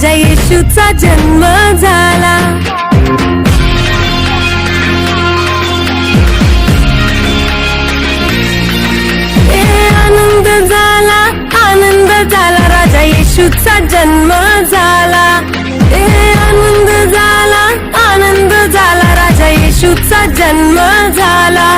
राजा येशूचा जन्म झाला. आनंद झाला, आनंद झाला, राजा येशूचा जन्म झाला. आनंद झाला, आनंद झाला, राजा येशूचा जन्म झाला.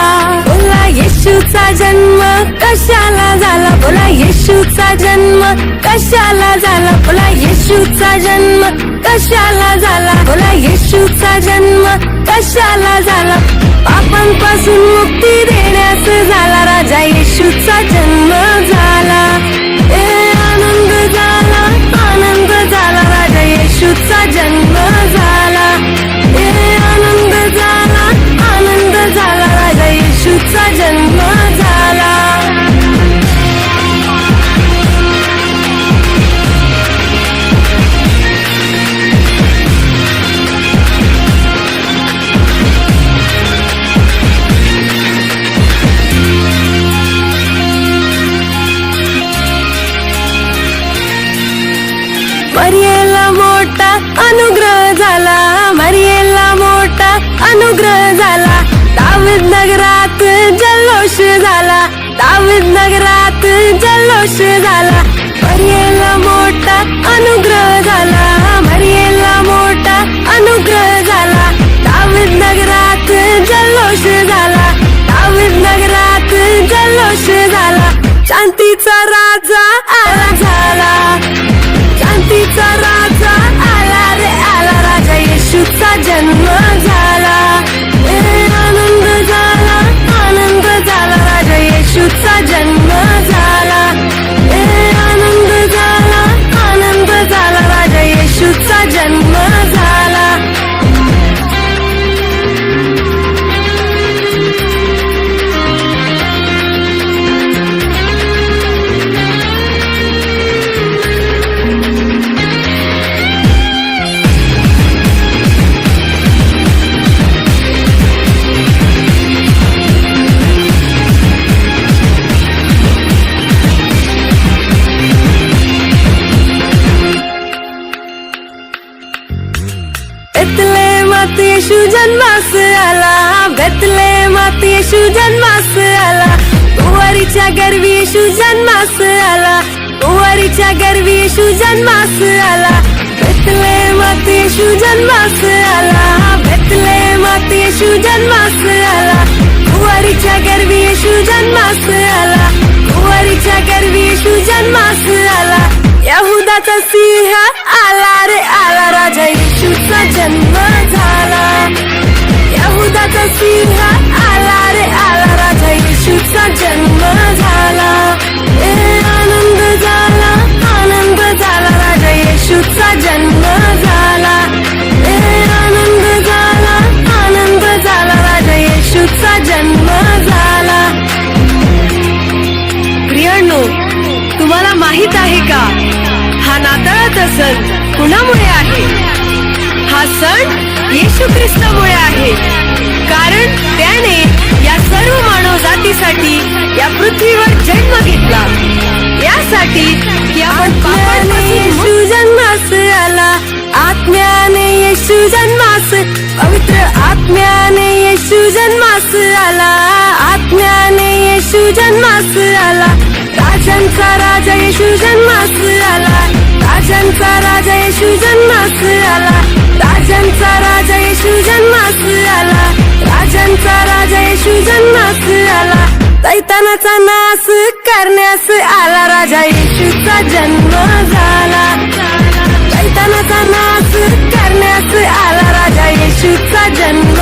बोला येशूचा जन्म कशाला झाला, बोला येशूचा जन्म कशाला झाला, बोला येशूचा जन्म कशाला झाला, बोला येशूचा जन्म कशाला झाला. पापांपासून मुक्ती देण्यास झाला, राजा येशूचा जन्म झाला. आनंद झाला, आनंद झाला, राजा येशूचा जन्म झाला. आनंद झाला, आनंद झाला, राजा येशूचा जन्म झाला. मरियेला मोठा अनुग्रह झाला, मरियेला मोठा अनुग्रह झाला. दावीद नगरात जल्लोष झाला, दावीद नगरात जल्लोष झाला. मरियेला मोठा अनुग्रह झाला, मरियेला मोठा अनुग्रह झाला. दावीद नगरात जल्लोष झाला, दावीद नगरात जल्लोष झाला. शांतीचा राजा आला झाला, शांतीचा राजा आला रे आला, राजा येशूचा जन्म झाला. आनंद झाला, आनंद झाला, राजा येशूचा जन्म झाला. आनंद झाला, आनंद झाला, राजा येशूचा जन्म झाला. बेतलेहमात येशू जन्मास आला, बेतलेहमात येशू जन्मास आला. कुंवारीच्या गर्भी येशू जन्मास आला, कुंवारीच्या गर्भी येशू जन्मास आला. बेतलेहमात येशू जन्मास आला, बेतलेहमात येशू जन्मास आला. कुंवारीच्या गर्भी येशू जन्मास आला, कुंवारीच्या गर्भी येशू जन्मास आला. यहुदाचा सिंह आला रे आला, राजा येशूचा जन्म झाला. यहुदाचा सिंह आला रे आला, राजा येशूचा जन्म झाला. आनंद झाला, आनंद झाला, राजा येशूचा जन्म झाला. आनंद झाला, आनंद झाला, राजा येशूचा जन्म झाला. प्रियांनो, तुम्हाला माहित आहे का, हा नाताळाचा सण कुणामुळे आहे? हा सण येशू ख्रिस्तामुळे आहे, कारण त्याने या सर्व मानव जातीसाठी या पृथ्वीवर जन्म घेतला, यासाठी की आपण पापांपासून येशू जन्मास आला. आत्म्याने येशू जन्मास, पवित्र आत्म्याने येशू जन्मास आला, आत्म्याने येशू जन्मास आला. राजांचा राजा येशू जन्मास आला, राजांचा राजा येशू जन्मास आला, राजांचा राजा येशू जन्मास आला, राजांचा राजा येशू जन्मास आला. सैतानाचा नाश करण्यास आला, राजा येशूचा जन्म झाला. सैतानाचा नाश करण्यास आला, राजा येशूचा जन्म